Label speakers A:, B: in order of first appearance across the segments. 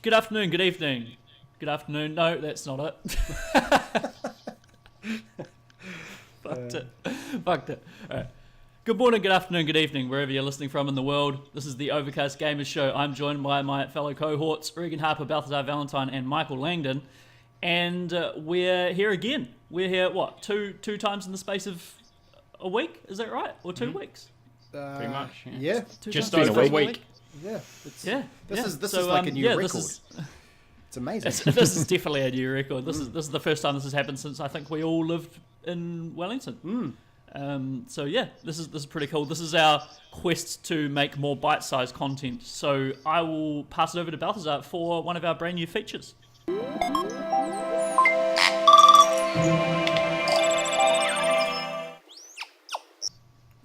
A: Good afternoon, good evening. Good afternoon. No, that's not it. Fucked it. Fucked it. All right. Good morning, good afternoon, good evening, wherever you're listening from in the world. This is the Overcast Gamers Show. I'm joined by my fellow cohorts, Reagan Harper, Balthazar Valentine, and Michael Langdon. And we're here again. We're here, two times in the space of a week? Is that right? Or 2 weeks?
B: Pretty much.
C: Yeah.
B: Just over a week.
C: Yeah.
A: This
C: is like a new record. It's amazing.
A: This is definitely a new record. This is the first time this has happened since I think we all lived in Wellington. So yeah, this is pretty cool. This is our quest to make more bite-sized content. So I will pass it over to Balthazar for one of our brand new features.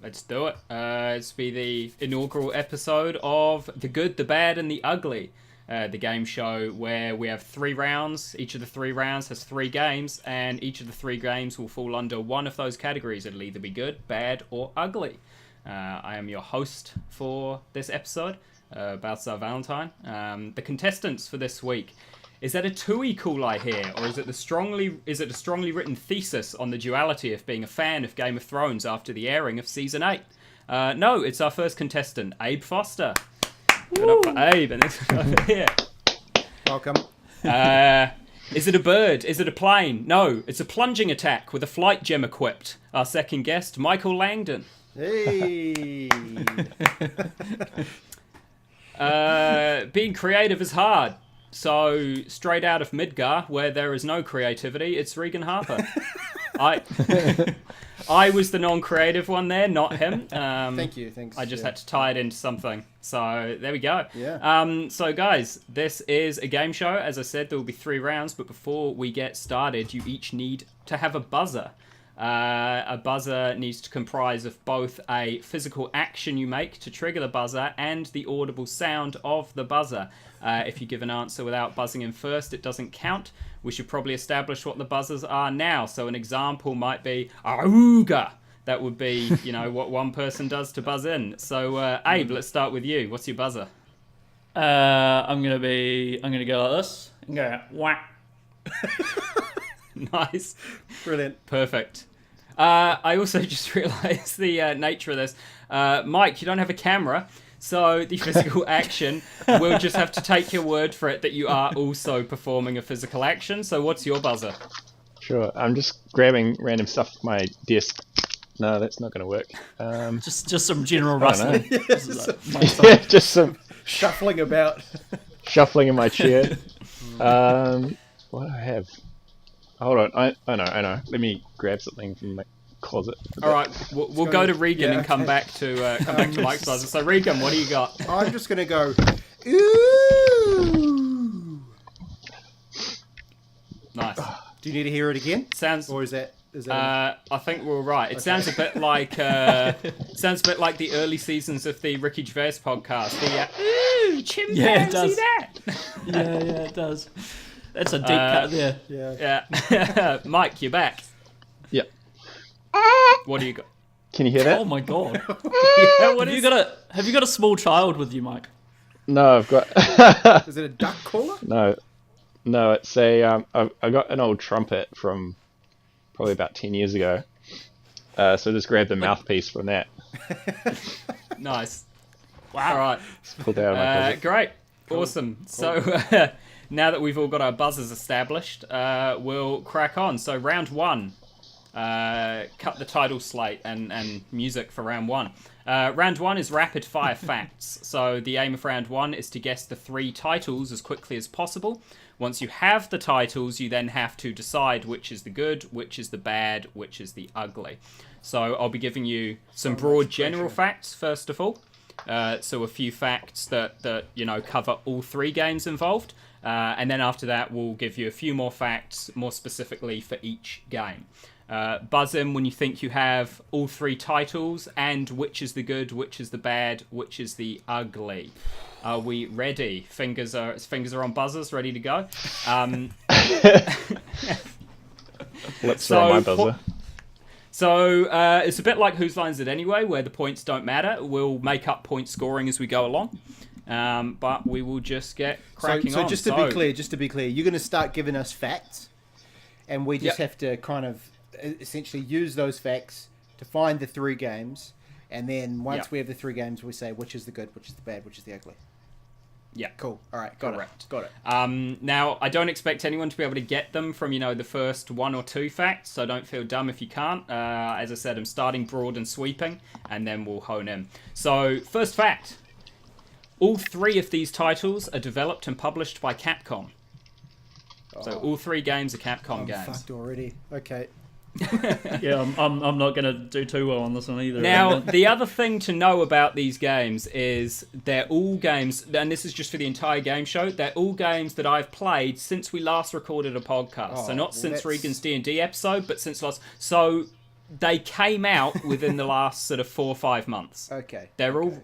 B: Let's do it. It's be the inaugural episode of The Good, the Bad, and the Ugly. The game show where we have 3 rounds. Each of the 3 rounds has 3 games, and each of the 3 games will fall under one of those categories. It'll either be good, bad, or ugly. I am your host for this episode, Balthazar Valentine. The contestants for this week. Is that a TUI call I hear, or is it a strongly written thesis on the duality of being a fan of Game of Thrones after the airing of Season 8? No, it's our first contestant, Abe Foster. Good up for Abe, and this over here.
C: Welcome.
B: Is it a bird? Is it a plane? No, it's a plunging attack with a flight gem equipped. Our second guest, Michael Langdon.
C: Hey.
B: Being creative is hard. So, straight out of Midgar, where there is no creativity, it's Reagan Harper. I was the non-creative one there, not him.
C: Thanks.
B: I just had to tie it into something. So, there we go.
C: Yeah.
B: So, guys, this is a game show. As I said, there will be 3 rounds, but before we get started, you each need to have a buzzer. A buzzer needs to comprise of both a physical action you make to trigger the buzzer and the audible sound of the buzzer. If you give an answer without buzzing in first, it doesn't count. We should probably establish what the buzzers are now. So an example might be "Auga." That would be, what one person does to buzz in. So Abe, let's start with you. What's your buzzer?
A: I'm gonna go like this. I'm gonna go whack.
B: Nice.
C: Brilliant.
B: Perfect. I also just realised the nature of this. Mike, you don't have a camera, so the physical action, we'll just have to take your word for it that you are also performing a physical action. So what's your buzzer?
D: Sure, I'm just grabbing random stuff off my desk. No, that's not going to work.
A: Just some general rustling.
D: Just some
C: shuffling about.
D: Shuffling in my chair. What do I have? Hold on, I know. Let me grab something from my closet.
B: All right, we'll go to Regan and come back to Mike's buzzer. So Regan, what do you got?
C: I'm just gonna go. Ooh.
B: Nice.
C: Do you need to hear it again?
B: Sounds.
C: Or is that?
B: I think we're all right. It sounds a bit like the early seasons of the Ricky Gervais podcast. The chimpanzee.
A: Yeah, it does.
B: That.
A: Yeah, it does. That's a deep cut there.
B: Yeah. Mike, you're back.
D: Yep.
B: What do you got?
D: Can you hear that?
A: Oh my god.
B: Yeah,
A: have you got a small child with you, Mike?
D: No, I've got.
C: Is it a duck caller?
D: No, it's a. I got an old trumpet from probably about 10 years ago. So just grabbed the mouthpiece from that.
B: Nice. Wow. All right.
D: Pulled out of my closet.
B: Great. Cool. Awesome. Cool. So now that we've all got our buzzers established, we'll crack on. So round 1. Cut the title slate and music for round 1. Round 1 is rapid fire facts. So the aim of round 1 is to guess the 3 titles as quickly as possible. Once you have the titles, you then have to decide which is the good, which is the bad, which is the ugly. So I'll be giving you some broad general facts first of all. So a few facts that cover all 3 games involved. And then after that, we'll give you a few more facts more specifically for each game. Buzz in when you think you have all 3 titles and which is the good, which is the bad, which is the ugly. Are we ready? Fingers are on buzzers, ready to go.
D: Let's throw my buzzer.
B: So it's a bit like Whose Line Is It Anyway, where the points don't matter. We'll make up point scoring as we go along. But we will just get cracking
C: So
B: on.
C: just to be clear, you're going to start giving us facts, and we just have to kind of essentially use those facts to find the 3 games, and then once we have the 3 games, we say which is the good, which is the bad, which is the ugly.
B: Yeah.
C: Cool. All right.
B: Correct.
C: Got it.
B: Now, I don't expect anyone to be able to get them from, the first 1 or 2 facts, so don't feel dumb if you can't. As I said, I'm starting broad and sweeping, and then we'll hone in. So, first fact. All 3 of these titles are developed and published by Capcom. So, all 3 games are Capcom games.
C: Fucked already. Okay.
A: Yeah, I'm not going to do too well on this one either.
B: Now, the other thing to know about these games is they're all games, and this is just for the entire game show, they're all games that I've played since we last recorded a podcast. So not since Regan's D&D episode, but since last... So they came out within the last sort of 4 or 5 months.
C: Okay.
B: They're all...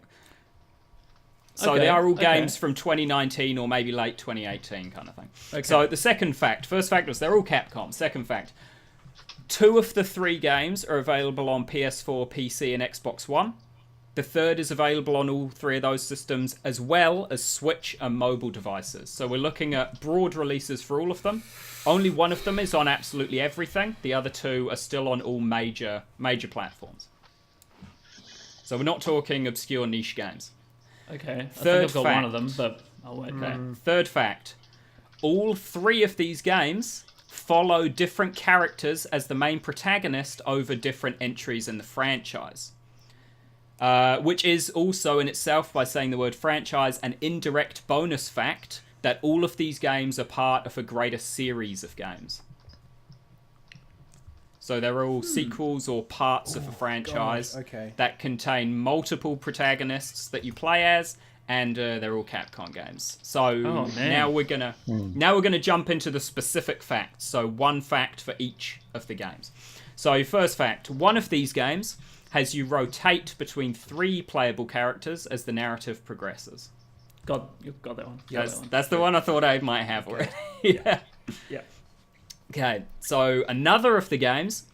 B: So they are all games from 2019 or maybe late 2018 kind of thing. Okay. So the second fact, first fact was they're all Capcom. Second fact, 2 of the 3 games are available on PS4, PC, and Xbox One. The third is available on all 3 of those systems, as well as Switch and mobile devices. So we're looking at broad releases for all of them. Only one of them is on absolutely everything. The other 2 are still on all major platforms. So we're not talking obscure niche games.
A: Okay, I
B: Third
A: think I've got
B: fact.
A: one of them, but I'll wait. Okay.
B: Third fact. All 3 of these games follow different characters as the main protagonist over different entries in the franchise. Which is also in itself, by saying the word franchise, an indirect bonus fact that all of these games are part of a greater series of games. So they're all sequels or parts of a franchise that contain multiple protagonists that you play as, and they're all Capcom games. So now we're gonna jump into the specific facts. So 1 fact for each of the games. So first fact, 1 of these games has you rotate between 3 playable characters as the narrative progresses.
A: You've got that one.
B: That's the one I thought I might have already. Yeah. Okay, so another of the games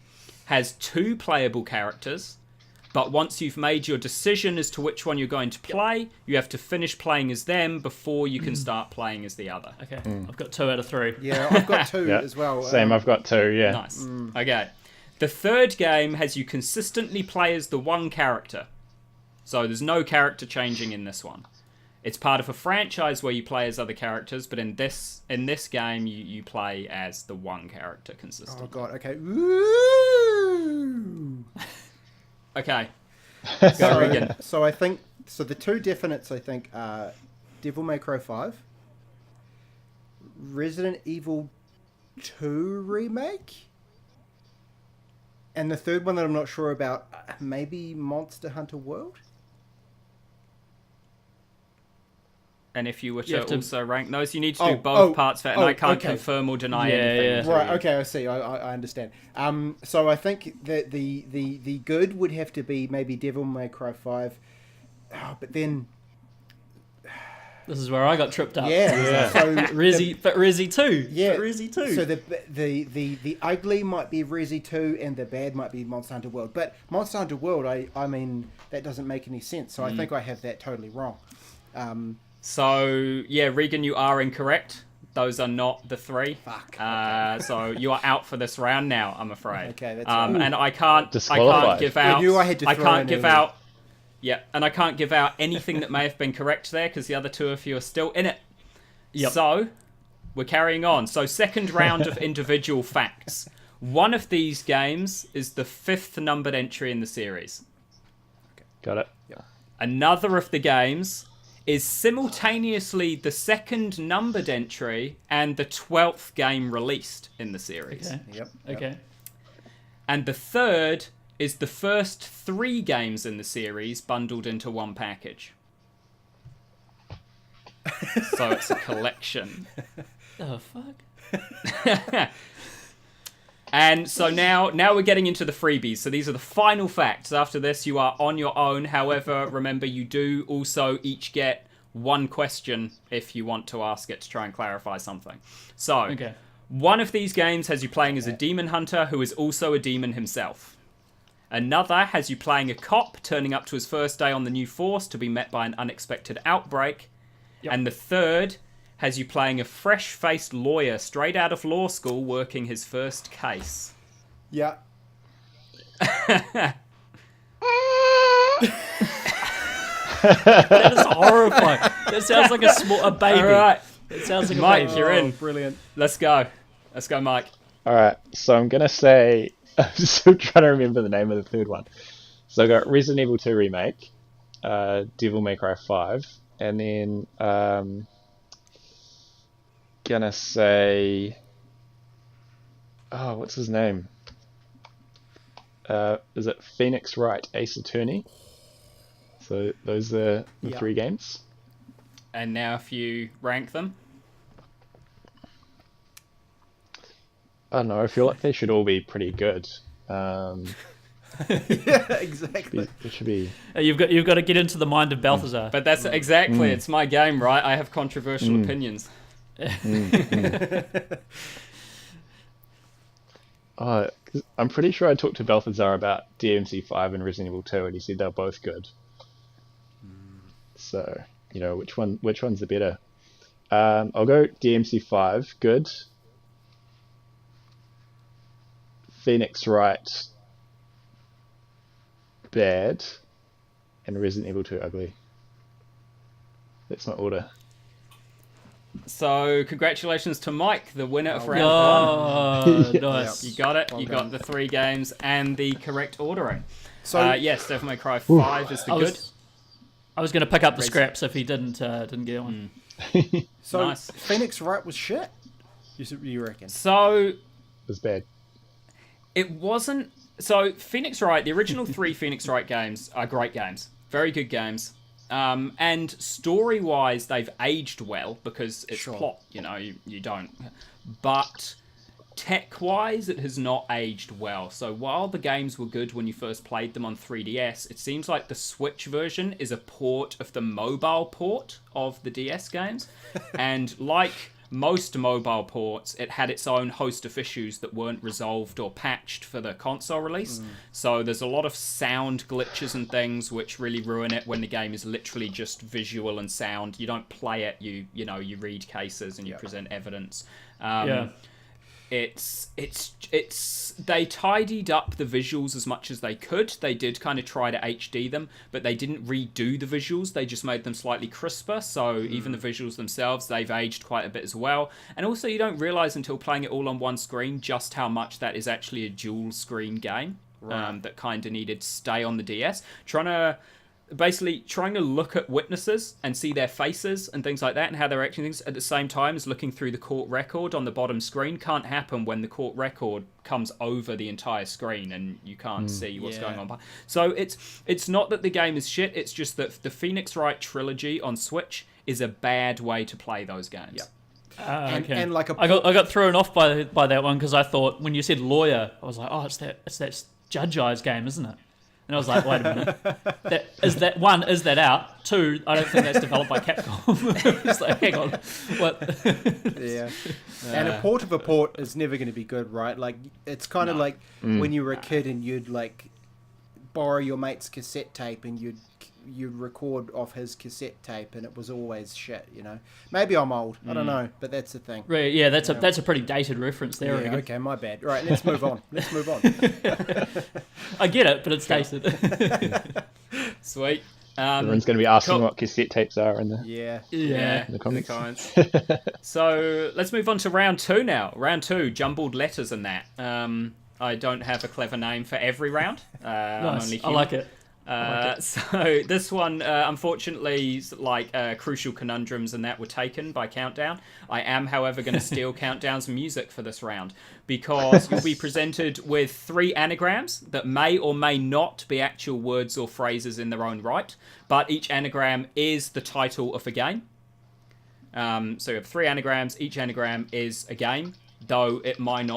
B: has 2 playable characters, but once you've made your decision as to which one you're going to play, you have to finish playing as them before you can start playing as the other.
A: Okay, I've got 2 out of 3.
C: Yeah, I've got 2 as well.
D: Same, I've got 2, yeah.
B: Nice. Okay. The third game has you consistently play as the one character. So there's no character changing in this one. It's part of a franchise where you play as other characters, but in this game you play as the one character consistently.
C: Oh god, okay. Woo!
B: Okay.
C: So I think the 2 definites I think are Devil May Cry 5, Resident Evil 2 remake, and the third one that I'm not sure about, maybe Monster Hunter World.
B: And if you were to also rank those, you need to do both parts of it, and I can't confirm or deny anything.
C: Right, okay, I see. I understand. So I think that the good would have to be maybe Devil May Cry 5. Oh, but then...
A: This is where I got tripped up.
C: Yeah. So
A: Resi 2.
C: Yeah.
A: Resi 2.
C: So the ugly might be Resi 2 and the bad might be Monster Hunter World. But Monster Hunter World, I mean, that doesn't make any sense. So I think I have that totally wrong.
B: So, yeah, Regan, you are incorrect. Those are not the 3.
C: Fuck.
B: So you are out for this round now, I'm afraid.
C: Okay, that's
B: and I can't give out.
C: I knew I had to
B: I
C: throw
B: can't
C: in
B: give
C: there.
B: out. Yeah, and I can't give out anything that may have been correct there because the other 2 of you are still in it.
A: Yep.
B: So we're carrying on. So second round of individual facts. One of these games is the 5th numbered entry in the series.
D: Got it.
C: Yep.
B: Another of the games is simultaneously the 2nd numbered entry and the 12th game released in the series.
A: Okay.
C: Yep.
A: Okay.
B: And the third is the first 3 games in the series bundled into one package. So it's a collection.
A: Oh, fuck.
B: And so now we're getting into the freebies. So these are the final facts. After this, you are on your own. However, remember, you do also each get 1 question if you want to ask it to try and clarify something. So, one of these games has you playing as a demon hunter who is also a demon himself. Another has you playing a cop turning up to his first day on the new force to be met by an unexpected outbreak.
A: Yep.
B: And the third has you playing a fresh-faced lawyer straight out of law school working his first case.
C: Yeah.
A: That is horrifying. That sounds like a baby.
B: All right.
A: It sounds like
B: Mike,
A: a baby.
B: you're in.
C: Oh, brilliant.
B: Let's go, Mike.
D: All right, so I'm gonna say. I'm still trying to remember the name of the third one. So I got Resident Evil 2 remake, Devil May Cry 5, and then gonna say. Oh, what's his name? Is it Phoenix Wright Ace Attorney? So those are the 3 games.
B: And now if you rank them.
D: I don't know. I feel like they should all be pretty good.
C: Yeah, exactly.
D: It should be.
A: You've got to get into the mind of Balthazar.
B: But that's exactly, it's my game, right? I have controversial opinions.
D: I'm pretty sure I talked to Balthazar about DMC5 and Resident Evil 2, and he said they're both good. So, which one's the better? I'll go DMC5, good. Phoenix Wright, bad. And Resident Evil 2, ugly. That's my order.
B: So, congratulations to Mike, the winner of round
A: Oh,
B: one.
A: nice.
B: You got it.
C: Well
B: you
C: done.
B: got the 3 games and the correct ordering.
C: So
B: Yes, Devil May Cry 5 is the good.
A: I was going to pick up the scraps if he didn't get one.
C: so
B: nice.
C: Phoenix Wright was shit. You reckon?
B: So,
D: It was bad.
B: it wasn't... So, Phoenix Wright, the original 3 Phoenix Wright games are great games. Very good games. And story-wise, they've aged well because it's
C: Sure.
B: plot, you don't. But tech-wise, it has not aged well. So while the games were good when you first played them on 3DS, it seems like the Switch version is a port of the mobile port of the DS games. And like most mobile ports, it had its own host of issues that weren't resolved or patched for the console release. So there's a lot of sound glitches and things which really ruin it when the game is literally just visual and sound. You don't play it, you read cases and you present evidence. It's they tidied up the visuals as much as they could. They did kind of try to HD them, but they didn't redo the visuals. They just made them slightly crisper. So even the visuals themselves, they've aged quite a bit as well. And also, you don't realize until playing it all on one screen just how much that is actually a dual screen game. That kind of needed to stay on the DS. Trying to look at witnesses and see their faces and things like that and how they're acting things at the same time as looking through the court record on the bottom screen can't happen when the court record comes over the entire screen and you can't see what's going on. So it's not that the game is shit, it's just that the Phoenix Wright trilogy on Switch is a bad way to play those games.
A: Okay.
C: And like
A: I got thrown off by that one because I thought when you said lawyer, I was like, oh, it's that Judge Eyes game, isn't it? And I was like, wait a minute. Is that out? 2, I don't think that's developed by Capcom. It's like, hang on. What?
C: Yeah. And a port of a port is never going to be good, right? Like, it's kind of like when you were a kid and you'd, like, borrow your mate's cassette tape and you'd record off his cassette tape and it was always shit, Maybe I'm old. I don't know, but that's the thing.
A: Right, yeah, that's a pretty dated reference there.
C: Yeah,
A: Reagan.
C: okay, my bad. Right, let's move on.
A: I get it, but it's dated.
B: Sweet.
D: Everyone's going to be asking
B: cool.
D: what cassette tapes are in the,
C: Yeah.
B: Yeah,
D: in the comments.
B: So let's move on to round 2 now. Round 2, jumbled letters and that. I don't have a clever name for every round. I'm
A: Nice.
B: only
A: I
B: human.
A: like it.
B: So this one, unfortunately, crucial conundrums and that were taken by Countdown. I am, however, going to steal Countdown's music for this round because you'll be presented with 3 anagrams that may or may not be actual words or phrases in their own right, but each anagram is the title of a game. So you have 3 anagrams. Each anagram is a game, though it might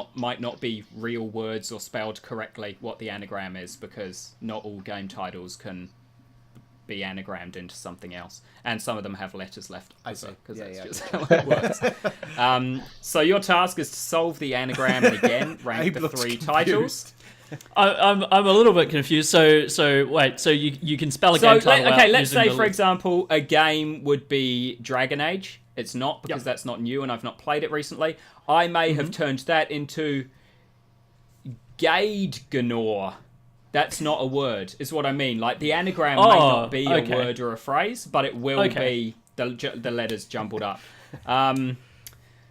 B: not be real words or spelled correctly what the anagram is, because not all game titles can be anagrammed into something else, and some of them have letters left.
C: I see.
B: Because
C: Yeah,
B: that's
C: yeah.
B: just how it works. So your task is to solve the anagram and again rank
C: Abe
B: the
C: looks
B: 3
C: confused.
B: titles.
A: I'm a little bit confused. So wait. So you can spell a game title out
B: let's
A: using
B: say,
A: the
B: for example, a game would be Dragon Age. It's not, because that's not new and I've not played it recently. I may have turned that into Gaidganor. That's not a word, is what I mean. Like, the anagram may not be a word or a phrase, but it will be the letters jumbled up.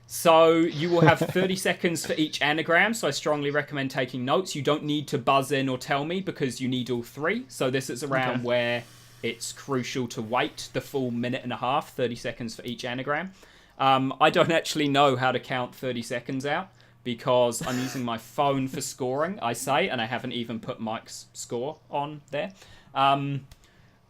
B: So you will have 30 seconds for each anagram, so I strongly recommend taking notes. You don't need to buzz in or tell me, because you need all three. So this is around where it's crucial to wait the full minute and a half, 30 seconds for each anagram. I don't actually know how to count 30 seconds out, because I'm using my phone for scoring, I say, and I haven't even put Mike's score on there. And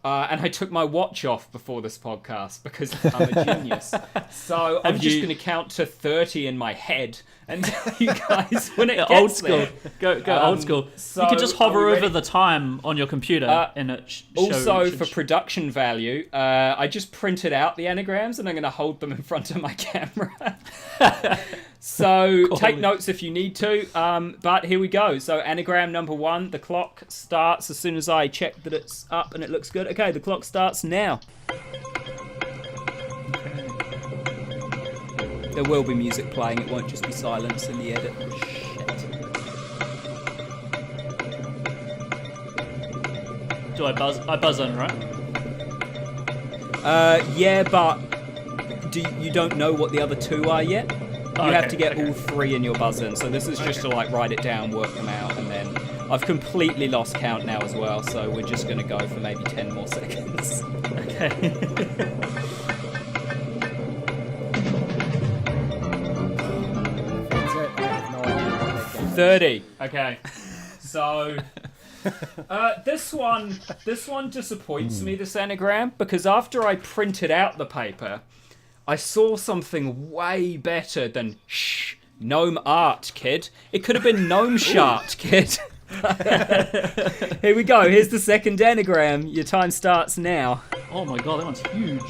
B: I took my watch off before this podcast because I'm a genius. So I'm just going to count to 30 in my head and tell you guys when it gets
A: old school.
B: there.
A: Go old school.
B: So
A: you could just hover
B: are we
A: over the time on your computer and it
B: also, for production value, I just printed out the anagrams and I'm going to hold them in front of my camera. So take notes if you need to, but here we go. So anagram number 1, the clock starts as soon as I check that it's up and it looks good. Okay, the clock starts now. There will be music playing, it won't just be silence in the edit. Shit.
A: Do I buzz? I buzz in, right?
B: Yeah, but you don't know what the other 2 are yet? You have to get all 3 in your buzz-in, so this is just to like write it down, work them out, and then I've completely lost count now as well, so we're just going to go for maybe 10 more seconds.
A: Okay.
C: That's it. I have no idea what that game is.
B: 30. Okay. So this one disappoints me, this anagram, because after I printed out the paper, I saw something way better than gnome art, kid. It could have been gnome shart, kid. Here we go. Here's the second anagram. Your time starts now.
A: Oh my god, that one's huge.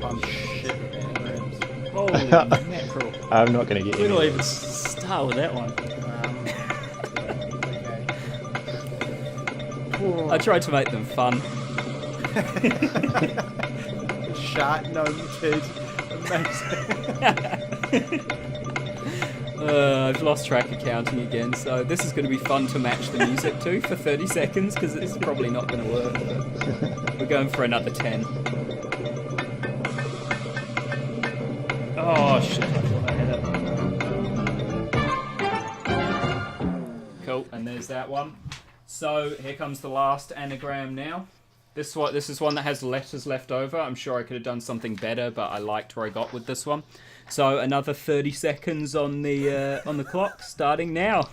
C: I'm shit at anagrams.
A: Holy mackerel.
D: I'm not going to get
A: Where do I
D: any.
A: even start with that one?
B: I tried to make them fun.
C: Shart gnome kid. Amazing.
B: I've lost track of counting again, so this is going to be fun to match the music to for 30 seconds, because it's probably not going to work. But we're going for another 10.
A: Oh shit, I thought I had it.
B: Cool, and there's that one. So here comes the last anagram now. This is one that has letters left over. I'm sure I could have done something better, but I liked where I got with this one. So another 30 seconds on the clock, starting now.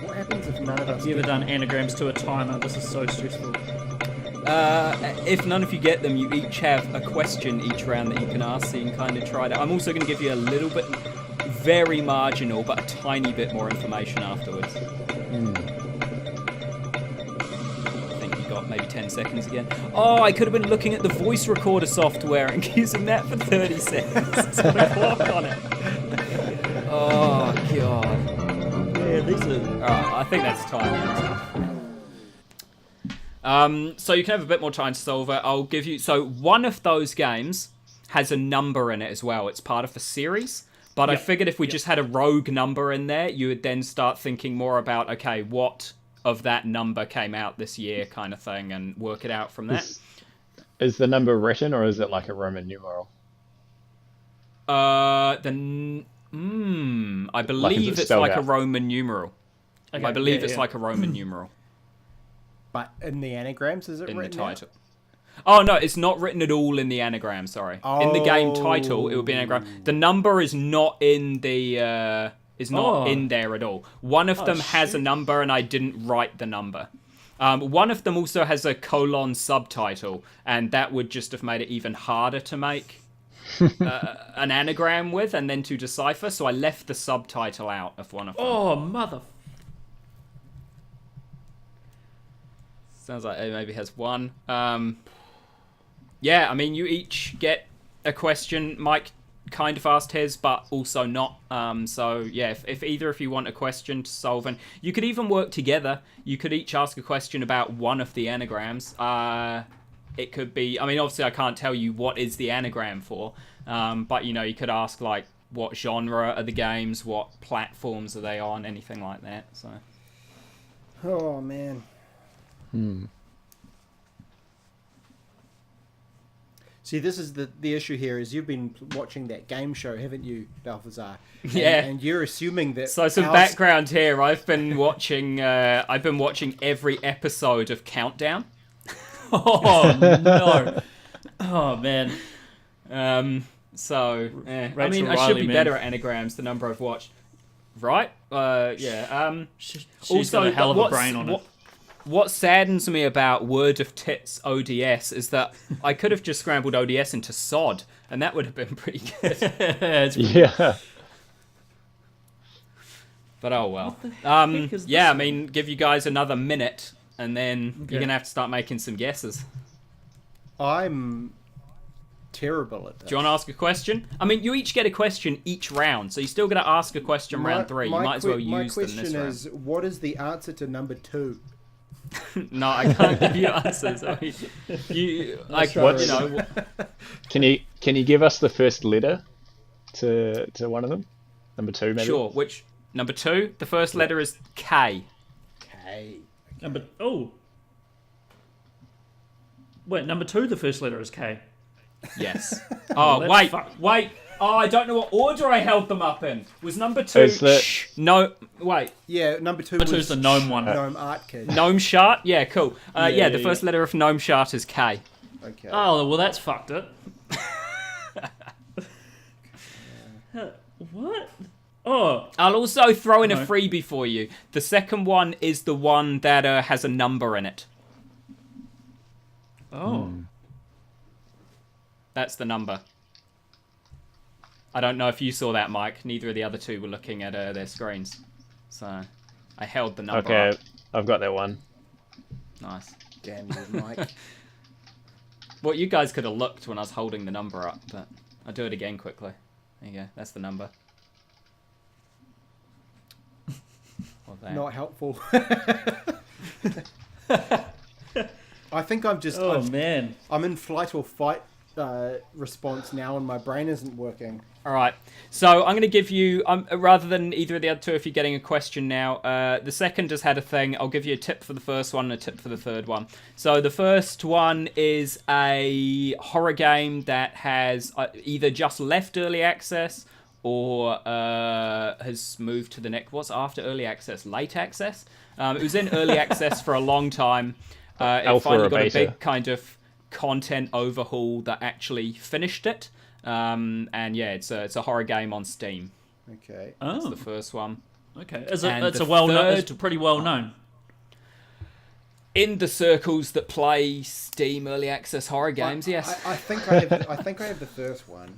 C: What happens if none of us
A: Have you ever done anagrams to a timer? This is so stressful.
B: If none of you get them, you each have a question each round that you can ask, so you can kind of try that. I'm also going to give you a little bit, very marginal, but a tiny bit more information afterwards. I think you got maybe 10 seconds again. Oh, I could have been looking at the voice recorder software and using that for 30 seconds. It's got a clock on it. Oh, God.
A: Yeah, these are...
B: Alright, I think that's time. So you can have a bit more time to solve it. I'll give you... So one of those games has a number in it as well. It's part of a series. But I figured if we just had a rogue number in there, you would then start thinking more about, okay, what of that number came out this year kind of thing, and work it out from that.
D: Is the number written, or is it like a Roman numeral?
B: I believe it's like a
D: out?
B: Roman numeral.
A: Okay,
B: I believe
A: yeah,
B: it's
A: yeah.
B: like a Roman numeral.
C: But in the anagrams, is it
B: In the
C: written out?
B: title. Oh, no, it's not written at all in the anagram, sorry. In the game title, it would be an anagram. The number is not in the... in there at all. One of them has a number, and I didn't write the number. One of them also has a colon subtitle, and that would just have made it even harder to make an anagram with, and then to decipher, so I left the subtitle out of one of them.
A: Oh, mother...
B: Sounds like A maybe has one. Yeah, I mean, you each get a question. Mike kind of asked his, but also not. So, yeah, if either of you want a question to solve, and you could even work together. You could each ask a question about one of the anagrams. It could be... I mean, obviously, I can't tell you what is the anagram for. But, you know, you could ask, like, what genre are the games? What platforms are they on? Anything like that, so...
C: Oh, man. See, this is the issue here, is you've been watching that game show, haven't you, Balthazar?
B: Yeah.
C: And you're assuming that...
B: So some background here. I've been watching every episode of Countdown.
A: Oh, no. Oh, man.
B: So, I
A: Rachel
B: mean, I
A: Riley,
B: should be
A: man.
B: better at anagrams, the number I've watched. Right? Yeah.
A: She's
B: Also,
A: got a hell of a
B: what's-
A: brain on it.
B: What saddens me about Word of Tits ODS is that I could have just scrambled ODS into SOD, and that would have been pretty good.
A: It's
D: Yeah.
B: But oh well.
A: heck is
B: Yeah, I
A: this
B: mean, give you guys another minute, and then
A: Okay.
B: you're going to have to start making some guesses.
C: I'm terrible at this.
B: Do you want to ask a question? I mean, you each get a question each round, so you're still going to ask a question round 3. You might as well
C: my
B: use them
C: question
B: this round.
C: is, what is the answer to number 2?
B: No, I can't give you answers. I mean,
C: try
B: you
C: it.
B: know,
D: Can you give us the first letter to one of them? Number 2, maybe.
B: sure. Which number 2? The first letter is K.
C: Okay.
A: Number 2, the first letter is K.
B: Yes. Oh,
A: that's
B: wait. Oh, I don't know what order I held them up in. Was number 2?
D: Is that-
B: Shh. No, wait.
C: Yeah, number 2
A: Number 2
C: was
A: is the gnome one.
C: Gnome Art Kid.
B: Gnome Shart? Yeah, cool. Yeah, the
A: yeah.
B: first letter of Gnome Shart is K.
C: Okay.
A: Oh, well, that's fucked it. What? Oh,
B: I'll also throw in
A: No.
B: a freebie for you. The second one is the one that has a number in it.
A: oh.
B: That's the number. I don't know if you saw that, Mike. Neither of the other two were looking at their screens. So I held the number
D: Okay,
B: up.
D: I've got that one.
B: Nice.
C: Damn you, Mike.
B: Well, you guys could have looked when I was holding the number up, but I'll do it again quickly. There you go. That's the number. Or that.
C: Not helpful. I think I'm just...
A: Oh, man.
C: I'm in flight or fight response now, and my brain isn't working.
B: All right. So I'm going to give you, rather than either of the other two, if you're getting a question now, the second just had a thing. I'll give you a tip for the first one and a tip for the third one. So the first one is a horror game that has either just left early access or has moved to the next. What's after early access? Late access? It was in early access for a long time. It
D: Alpha
B: finally
D: or
B: got a
D: beta?
B: big kind of content overhaul that actually finished it. And yeah, it's a horror game on Steam.
C: Okay.
B: That's
A: Oh,
B: the first one.
A: okay.
B: And
A: It's
B: the
A: a well-known. It's
B: third-
A: pretty well known.
B: In the circles that play Steam early access horror games, yes.
C: I think I have the first one.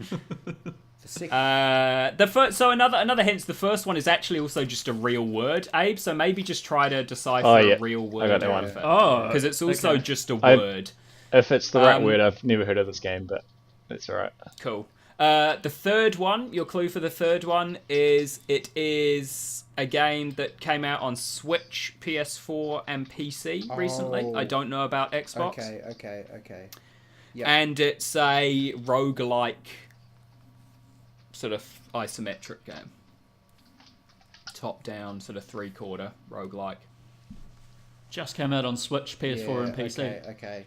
C: The second.
B: The first, so another hint. The first one is actually also just a real word, Abe. So maybe just try to decipher
D: Oh, yeah.
B: a real word.
D: I got that one.
A: Oh,
B: because it's also
A: okay.
B: just a
D: I-
B: word.
D: If it's the right
B: Um,
D: word, I've never heard of this game, but that's alright.
B: Cool. The third one, your clue for the third one is it is a game that came out on Switch, PS4, and PC recently.
C: Oh.
B: I don't know about Xbox.
C: Okay. Yeah.
B: And it's a roguelike sort of isometric game. Top-down, sort of three-quarter roguelike.
A: Just came out on Switch, PS4, and PC.
C: Okay.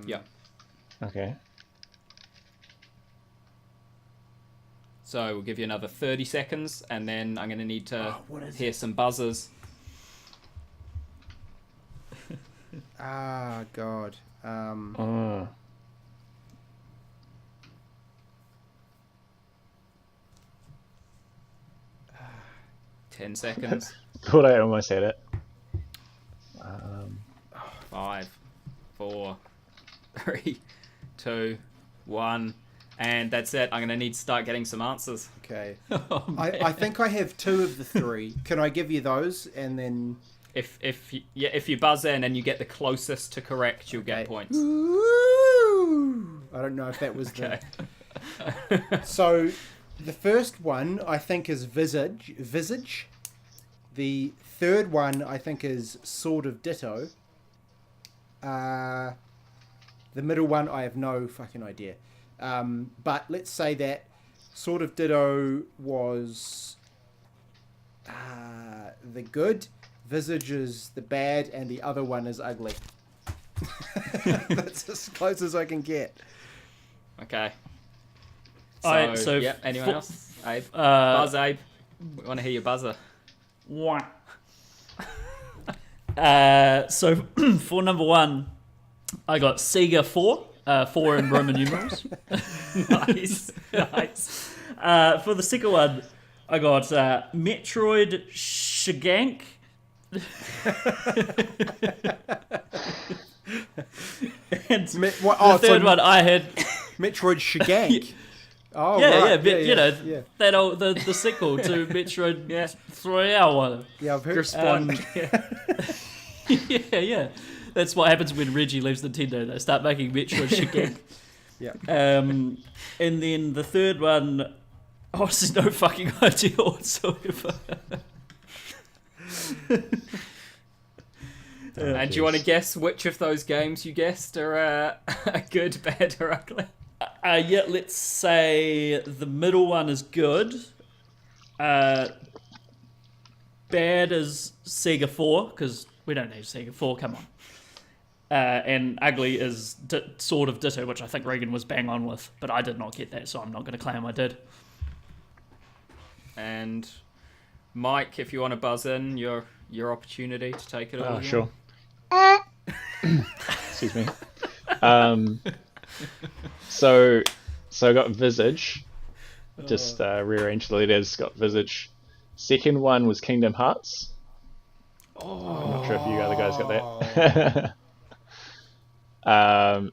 B: Yeah.
D: Okay.
B: So we'll give you another 30 seconds, and then I'm going to need to
A: what is
B: hear some buzzers.
C: Ah, God.
D: Oh.
B: 10 seconds.
D: Thought I almost had it.
B: 5, 4, 3, 2, 1. And that's it. I'm going to need to start getting some answers.
C: Okay.
A: Oh,
C: I think I have 2 of the 3. Can I give you those and then...
B: If you buzz in and you get the closest to correct, you'll get points.
C: Ooh. I don't know if that was
B: Okay.
C: So, the first one I think is visage. The third one I think is sort of ditto. The middle one I have no fucking idea. But let's say that sort of ditto was the good, visage is the bad, and the other one is ugly. That's as close as I can get.
B: Okay.
A: So
B: anyone else? Abe? Buzz, Abe. We want to hear your buzzer.
A: So for number one, I got Sega 4, 4 in Roman numerals.
B: Nice. Nice.
A: For the second one, I got Metroid Shigank. And the third one I had
C: Metroid Shigank. Oh,
A: yeah,
C: right.
A: yeah, that old, the sequel to Metroid 3-hour.
C: Yeah, I've heard.
A: Yeah. That's what happens when Reggie leaves Nintendo. They start making Metroid Shigank.
C: Yeah.
A: And then the third one, honestly, no fucking idea whatsoever.
B: And do you want to guess which of those games you guessed are good, bad, or ugly?
A: Yeah, let's say the middle one is good. Bad is Sega 4, because we don't need Sega 4, come on. And ugly is sort of ditto, which I think Reagan was bang on with, but I did not get that, so I'm not going to claim I did.
B: And Mike, if you want to buzz in, your opportunity to take it all.
D: Sure. Excuse me. So I got Visage. Just rearranged the letters. Got Visage. Second one was Kingdom Hearts. I'm not sure if you other guys got that.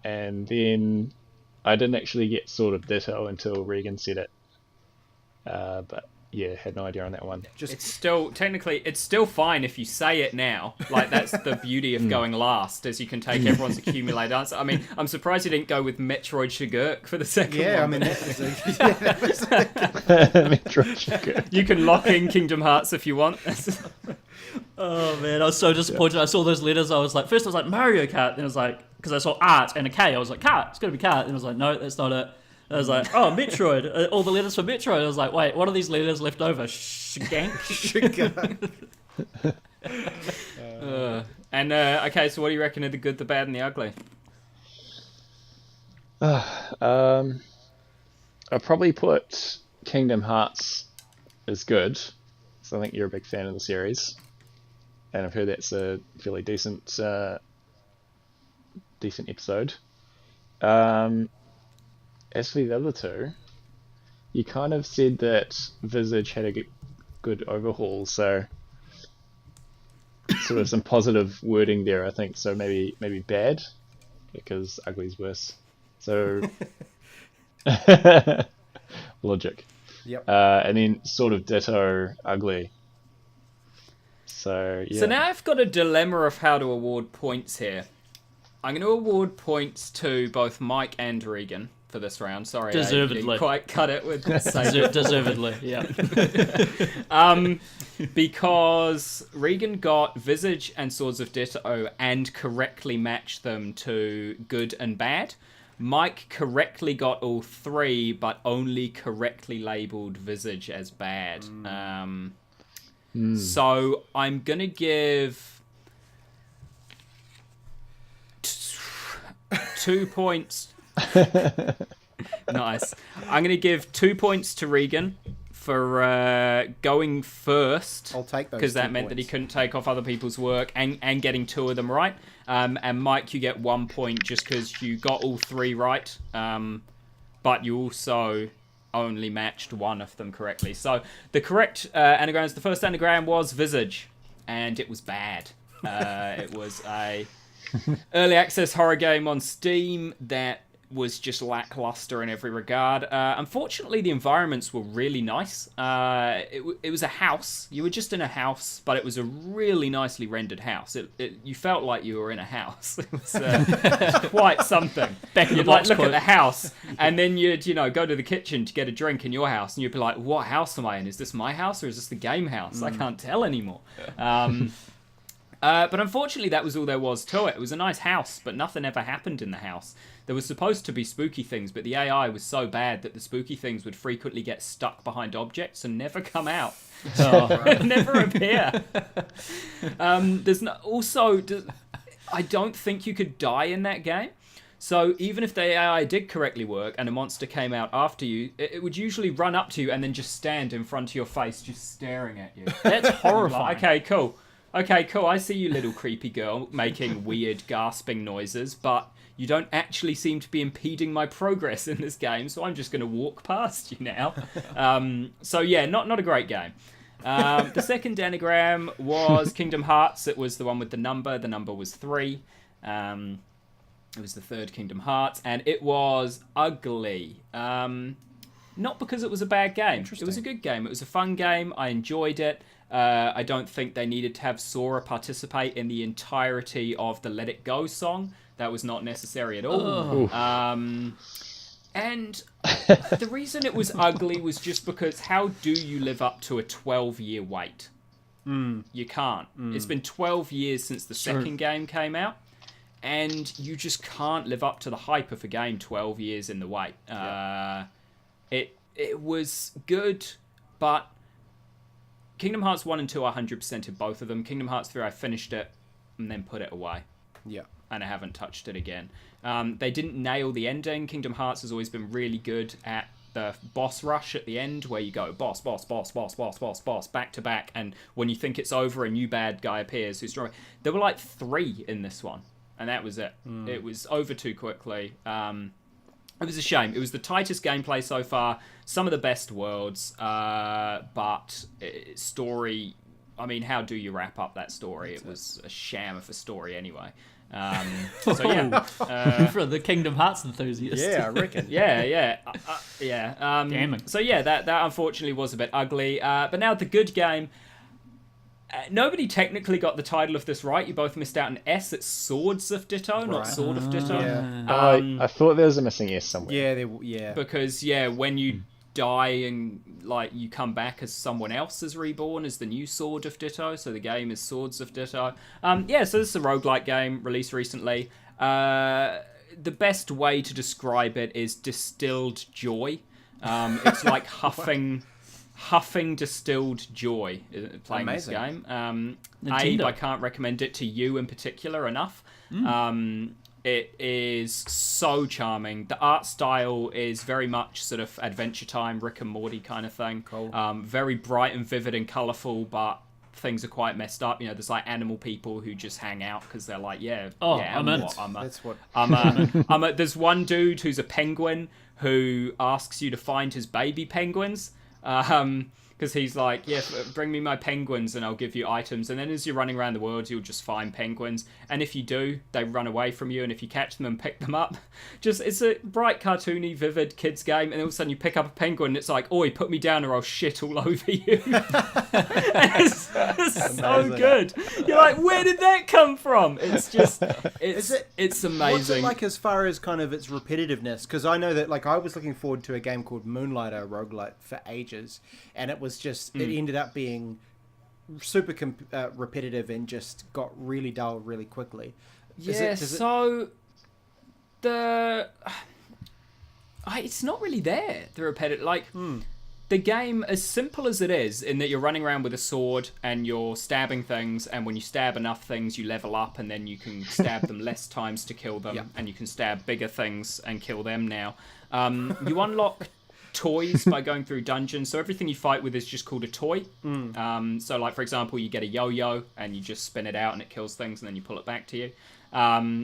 D: And then I didn't actually get sort of ditto until Reagan said it. But yeah, had no idea on that one.
B: It's still fine if you say it now. Like, that's the beauty of going last, is you can take everyone's accumulated answer. I mean, I'm surprised you didn't go with Metroid Shigurk for the second one.
C: Yeah, I mean, that was
D: Metroid Sugar.
B: You can lock in Kingdom Hearts if you want.
A: Oh man, I was so disappointed. I saw those letters. I was like, first I was like Mario Kart, then I was like, because I saw art and a K. I was like, Kart, it's got to be Kart. And I was like, no, that's not it. I was like, oh, Metroid. All the letters for Metroid. I was like, wait, what are these letters left over? Shigank?
B: Okay, so what do you reckon are the good, the bad, and the ugly?
D: I'll probably put Kingdom Hearts as good. So I think you're a big fan of the series. And I've heard that's a fairly decent episode. As for the other two, you kind of said that Visage had a good overhaul, so sort of some positive wording there, I think. So maybe bad, because ugly's worse. So logic.
C: Yep.
D: And then sort of ditto ugly. So yeah.
B: So now I've got a dilemma of how to award points here. I'm going to award points to both Mike and Regan for this round. Sorry,
A: Deservedly.
B: I didn't quite cut it with the same.
A: Deservedly, yeah.
B: Because Regan got Visage and Swords of Ditto and correctly matched them to good and bad. Mike correctly got all three, but only correctly labelled Visage as bad. So I'm going to give 2 points. Nice. I'm going to give 2 points to Regan for going first.
C: I'll take those,
B: because that meant that he couldn't take off other people's work and getting 2 of them right. And Mike, you get 1 point just because you got all 3 right. But you also only matched 1 of them correctly. So the correct anagrams, the first anagram was Visage, and it was bad. It was a early access horror game on Steam that was just lackluster in every regard. Unfortunately, the environments were really nice. It was a house. You were just in a house, but it was a really nicely rendered house. You felt like you were in a house. It was quite something.
A: Back in the
B: You'd like
A: box
B: look
A: quote.
B: at the house, and then you'd go to the kitchen to get a drink in your house, and you'd be like, "What house am I in? Is this my house or is this the game house? I can't tell anymore." But unfortunately, that was all there was to it. It was a nice house, but nothing ever happened in the house. There was supposed to be spooky things, but the AI was so bad that the spooky things would frequently get stuck behind objects and never come out. Never appear. I don't think you could die in that game. So even if the AI did correctly work and a monster came out after you, it would usually run up to you and then just stand in front of your face, just staring at you.
A: That's horrifying.
B: Like, okay, cool. I see you, little creepy girl, making weird gasping noises, but you don't actually seem to be impeding my progress in this game, so I'm just going to walk past you now. So yeah, not a great game. The second anagram was Kingdom Hearts. It was the one with the number. The number was 3. It was the third Kingdom Hearts, and it was ugly. Not because it was a bad game. It was a good game. It was a fun game. I enjoyed it. I don't think they needed to have Sora participate in the entirety of the Let It Go song. That was not necessary at all. And the reason it was ugly was just because how do you live up to a 12-year wait? You can't. It's been 12 years since the second game came out, and you just can't live up to the hype of a game 12 years in the wait. It was good, but Kingdom Hearts 1 and 2 I 100%ed both of them. Kingdom Hearts 3 I finished it and then put it away. Yeah. And I haven't touched it again. They didn't nail the ending. Kingdom Hearts has always been really good at the boss rush at the end, where you go boss, back to back, and when you think it's over, a new bad guy appears who's strong. There were like 3 in this one, and that was it. It was over too quickly. It was a shame. It was the tightest gameplay so far, some of the best worlds, but story... I mean, how do you wrap up that story? It was a sham of a story anyway. So yeah.
A: For the Kingdom Hearts enthusiast.
C: Yeah, I reckon.
B: Yeah.
A: Damning.
B: So yeah, that unfortunately was a bit ugly. But now the good game... nobody technically got the title of this right. You both missed out an S. It's Swords of Ditto, not Sword of Ditto.
C: Yeah.
D: I thought there was a missing S somewhere.
B: Because when you die and you come back as someone else is reborn as the new Sword of Ditto, so the game is Swords of Ditto. So this is a roguelike game released recently. The best way to describe it is distilled joy. It's like huffing distilled joy playing this game. I can't recommend it to you in particular enough. It is so charming. The art style is very much sort of Adventure Time, Rick and Morty kind of thing. Cool. Very bright and vivid and colourful, but things are quite messed up. There's like animal people who just hang out because they're like, I'm in. There's one dude who's a penguin who asks you to find his baby penguins. Because he's like, bring me my penguins and I'll give you items. And then as you're running around the world, you'll just find penguins. And if you do, they run away from you. And if you catch them and pick them up, it's a bright, cartoony, vivid kids game. And all of a sudden you pick up a penguin and it's like, oi, put me down or I'll shit all over you. it's so good. You're like, where did that come from? It's just, it's amazing.
C: What's it like as far as kind of its repetitiveness? Because I know that I was looking forward to a game called Moonlighter roguelite for ages. And it was just, it ended up being super repetitive and just got really dull really quickly.
B: It's not really there, the repetitive. The game, as simple as it is, in that you're running around with a sword and you're stabbing things, and when you stab enough things, you level up, and then you can stab them less times to kill them, and you can stab bigger things and kill them now. You unlock toys by going through dungeons, so everything you fight with is just called a toy. So for example, you get a yo-yo and you just spin it out and it kills things and then you pull it back to you.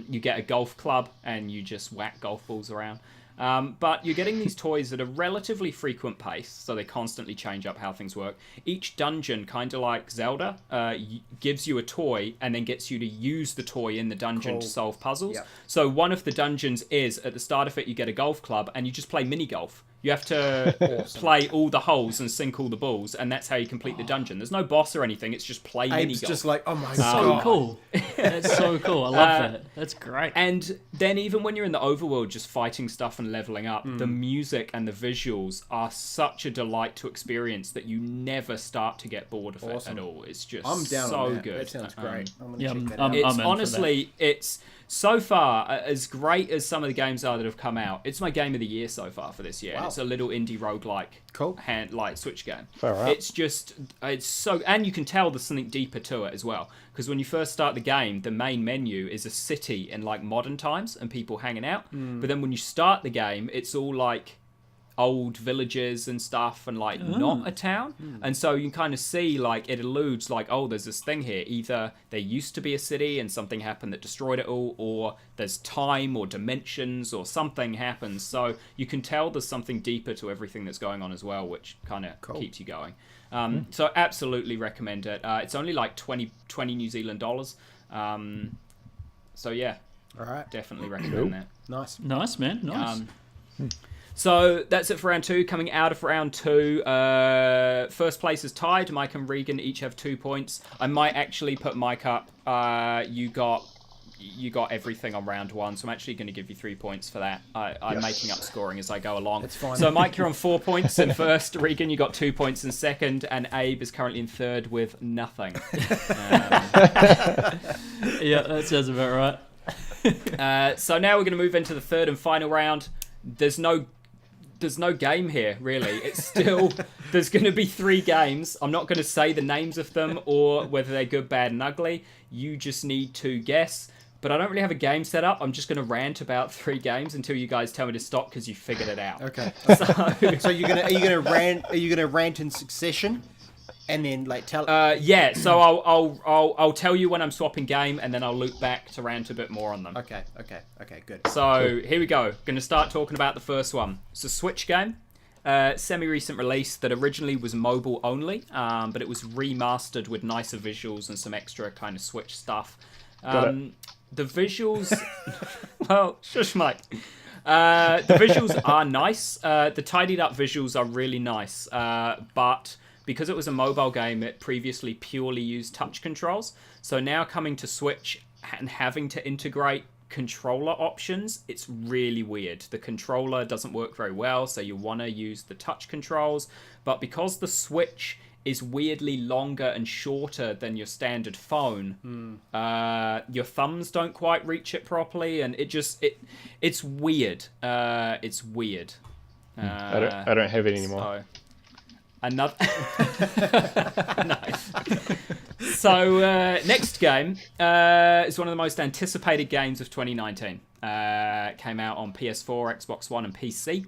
B: You get a golf club and you just whack golf balls around. But you're getting these toys at a relatively frequent pace, so they constantly change up how things work. Each dungeon, kind of like Zelda, gives you a toy and then gets you to use the toy in the dungeon to solve puzzles.
C: Yep.
B: So one of the dungeons is, at the start of it, you get a golf club and you just play mini golf. You have to play all the holes and sink all the balls, and that's how you complete the dungeon. There's no boss or anything. It's just play mini
C: Abe's
B: golf.
C: just like, oh my
A: So
C: god.
A: cool. That's so cool. I love that. That's great.
B: And then even when you're in the overworld just fighting stuff and leveling up, the music and the visuals are such a delight to experience that you never start to get bored of it at all. It's just
C: I'm down
B: so
C: on that.
B: good.
C: That sounds great. I'm gonna
A: yeah,
C: check that
A: I'm
C: out.
B: It's
A: in for
B: honestly, it's so far, as great as some of the games are that have come out, it's my game of the year so far for this year.
C: Wow.
B: It's a little indie roguelike
C: Cool.
B: light Switch game.
D: Far out.
B: It's just, it's so, and you can tell there's something deeper to it as well. Because when you first start the game, the main menu is a city in like modern times and people hanging out. But then when you start the game, it's all like old villages and stuff and like not a town. And so you kind of see like it alludes like, oh, there's this thing here. Either there used to be a city and something happened that destroyed it all, or there's time or dimensions or something happens. So you can tell there's something deeper to everything that's going on as well, which kind of keeps you going. So absolutely recommend it. It's only like 20 New Zealand dollars. So yeah,
C: All right.
B: definitely recommend that.
C: Nice.
A: Nice, man. Nice.
B: So that's it for round 2. Coming out of round 2, first place is tied. Mike and Regan each have 2 points. I might actually put Mike up. You got everything on round 1, so I'm actually going to give you 3 points for that. I'm making up scoring as I go along.
C: That's fine.
B: So Mike, you're on 4 points in first. Regan, you got 2 points in second, and Abe is currently in third with nothing.
A: Yeah, that sounds about right.
B: So now we're going to move into the third and final round. There's no game here, really. It's still, there's going to be 3 games. I'm not going to say the names of them or whether they're good, bad, and ugly. You just need to guess. But I don't really have a game set up. I'm just going to rant about 3 games until you guys tell me to stop because you figured it out.
C: Okay.
B: So,
C: So are you gonna rant in succession, and then like tell?
B: yeah. So I'll tell you when I'm swapping game, and then I'll loop back to rant a bit more on them.
C: Okay. Good.
B: So here we go. Going to start talking about the first one. It's a Switch game, semi-recent release that originally was mobile only, but it was remastered with nicer visuals and some extra kind of Switch stuff. The visuals, well, shush, Mike. The visuals are nice. The tidied up visuals are really nice, but because it was a mobile game, it previously purely used touch controls. So now coming to Switch and having to integrate controller options, it's really weird. The controller doesn't work very well, so you want to use the touch controls. But because the Switch is weirdly longer and shorter than your standard phone, your thumbs don't quite reach it properly, and it's weird. It's weird.
D: I don't have it anymore.
B: So, another nice. So next game is one of the most anticipated games of 2019. Came out on PS4, Xbox One, and PC.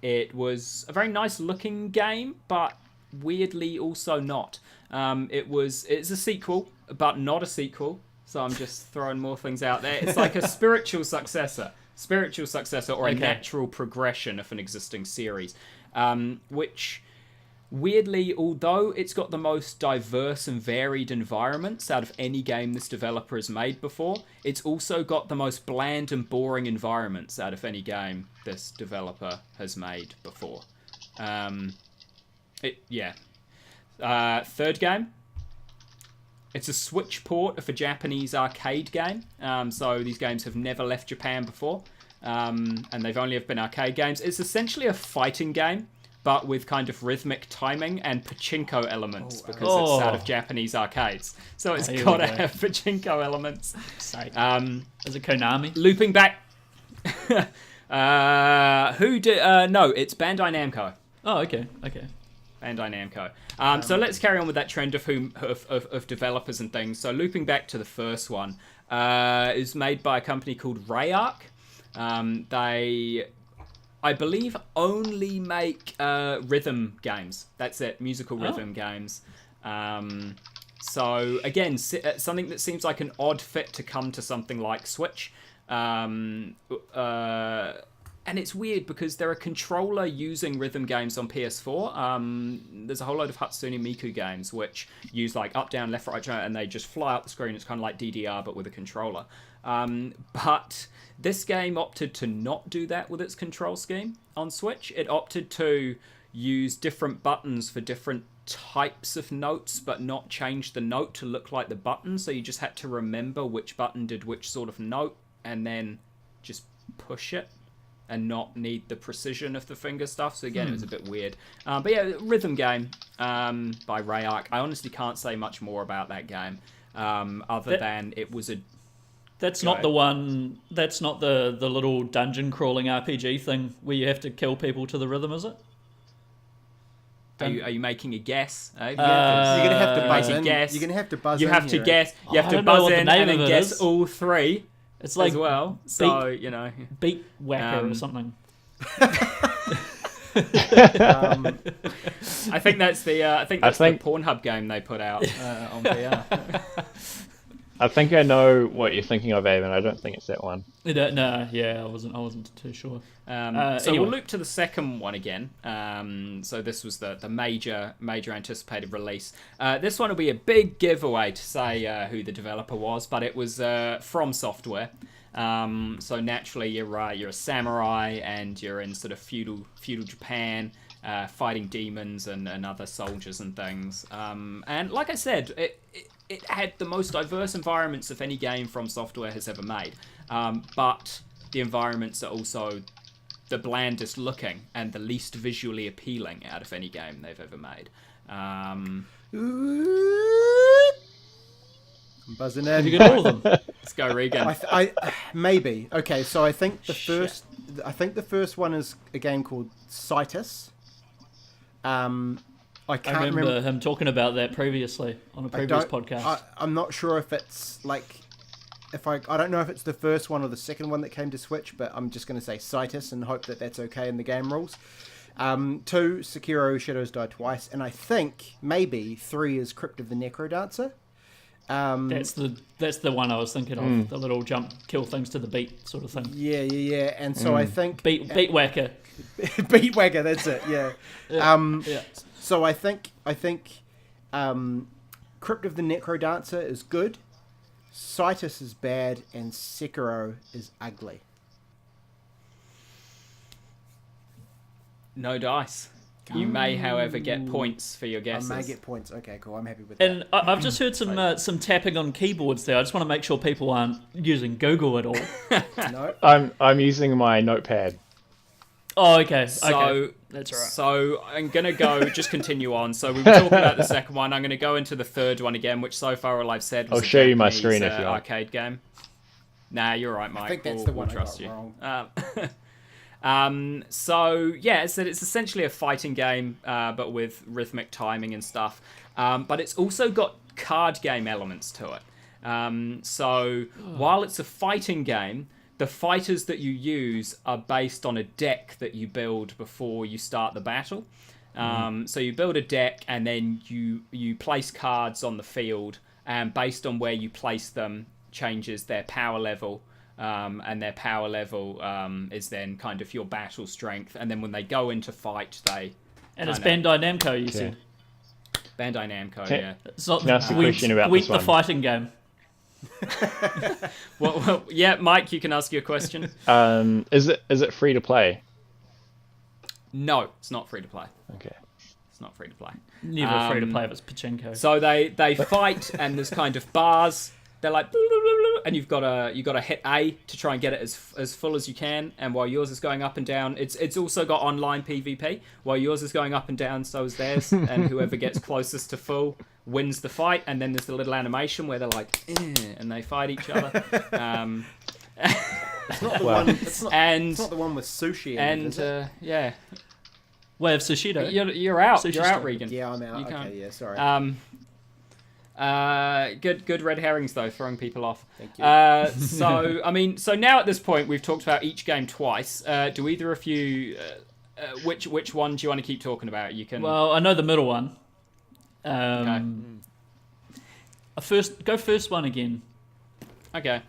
B: It was a very nice looking game, but weirdly also not. It's a sequel, but not a sequel. So I'm just throwing more things out there. It's like a spiritual successor or a natural progression of an existing series, which weirdly, although it's got the most diverse and varied environments out of any game this developer has made before, it's also got the most bland and boring environments out of any game this developer has made before. Third game. It's a Switch port of a Japanese arcade game. So these games have never left Japan before. And they've only been arcade games. It's essentially a fighting game, but with kind of rhythmic timing and pachinko elements because it's out of Japanese arcades. So it's got to have pachinko elements.
A: Is it Konami?
B: Looping back. No, it's Bandai Namco.
A: Oh, okay.
B: Bandai Namco. So let's carry on with that trend of developers and things. So looping back to the first one, is made by a company called Rayark. They, I believe, only make rhythm games. That's it, musical rhythm games. So again, something that seems like an odd fit to come to something like Switch. and it's weird because they're a controller using rhythm games on PS4. There's a whole load of Hatsune Miku games which use like up, down, left, right, and they just fly up the screen. It's kind of like DDR but with a controller. But this game opted to not do that with its control scheme on Switch. It opted to use different buttons for different types of notes, but not change the note to look like the button. So you just had to remember which button did which sort of note, and then just push it, and not need the precision of the finger stuff. So again, it was a bit weird. But yeah, rhythm game by Rayark. I honestly can't say much more about that game, other than it was a.
A: That's not the one. That's not the little dungeon crawling RPG thing where you have to kill people to the rhythm, is it?
B: Are you making a guess?
C: You're gonna have to buzz in.
B: Guess.
C: You're gonna have to buzz
B: You
C: in.
B: have to
C: here,
B: guess. You have
A: I
B: to
A: don't know
B: buzz
A: what the
B: in
A: name
B: and
A: of
B: then
A: it
B: guess
A: is.
B: all three
A: It's like
B: as well. So you know,
A: Beat Whacker or something.
B: I think that's the the Pornhub game they put out on VR.
D: I think I know what you're thinking of, Evan. I don't think it's that one.
A: No, yeah, I wasn't too sure.
B: So
A: Anyway.
B: we'll loop to the second one again. So this was the major anticipated release. This one will be a big giveaway to say who the developer was, but it was From Software. So naturally, you're a samurai and you're in sort of feudal Japan, fighting demons and other soldiers and things. And like I said, it had the most diverse environments of any game From Software has ever made. But the environments are also the blandest looking and the least visually appealing out of any game they've ever made.
C: I'm buzzing in.
A: Have you got all of them?
B: Let's go, Regan.
C: I maybe. Okay, so I think the first one is a game called Citus. I can't
A: I remember him talking about that previously on a previous podcast.
C: I'm not sure if it's like, I don't know if it's the first one or the second one that came to Switch, but I'm just going to say Citus and hope that that's okay in the game rules. 2, Sekiro Shadows Die Twice, and I think maybe 3 is Crypt of the Necrodancer.
A: That's the one I was thinking of. The little jump, kill things to the beat sort of thing.
C: Yeah. And so I think
A: Beat Whacker.
C: Beat Whacker. That's it. Yeah.
A: Yeah.
C: So I think Crypt of the Necrodancer is good, Citus is bad, and Sekiro is ugly.
B: No dice. You may, however, get points for your guesses.
C: I may get points. Okay, cool. I'm happy with that.
A: And I've just heard some tapping on keyboards there. I just want to make sure people aren't using Google at all.
C: No.
D: I'm using my notepad.
A: Oh, okay.
B: So
A: okay. That's all right.
B: So I'm gonna just continue on. So we were talking about the second one. I'm gonna go into the third one again, which so far all I've said was
D: I'll show you my screen if you want.
B: arcade game. Nah, you're right, Mike.
C: I think that's
B: we'll
C: the one
B: trust
C: I
B: you.
C: got
B: wrong. So yeah, it's essentially a fighting game, but with rhythmic timing and stuff. But it's also got card game elements to it. So while it's a fighting game, the fighters that you use are based on a deck that you build before you start the battle. So you build a deck and then you place cards on the field, and based on where you place them changes their power level. And their power level is then kind of your battle strength. And then when they go into fight, they...
A: And it's Bandai Namco, you said.
B: Bandai Namco, yeah.
A: It's not
D: Can I ask a question about this
A: the
D: one?
A: fighting game.
B: well, yeah, Mike, you can ask your question.
D: Is it free to play?
B: No, it's not free to play.
D: Okay.
B: It's not free to play.
A: Never free to play if it's pachinko.
B: So they fight, and there's kind of bars. They're like, and you've got to hit A to try and get it as full as you can. And while yours is going up and down, it's also got online PvP. While yours is going up and down, so is theirs. And whoever gets closest to full wins the fight. And then there's the little animation where they're like, and they fight each other.
C: It's not the one. It's not the one with sushi.
B: Yeah.
A: Way of Sushido.
B: You're out.
A: Sushi
B: You're out,
A: store.
B: Regan.
C: Yeah, I'm out.
B: You
C: Okay,
B: can't.
C: yeah, sorry.
B: Good red herrings though, throwing people off.
C: Thank you.
B: So now at this point we've talked about each game twice. Do either of you, which one do you want to keep talking about? You can.
A: Well, I know the middle one.
B: Okay.
A: First one again.
B: Okay.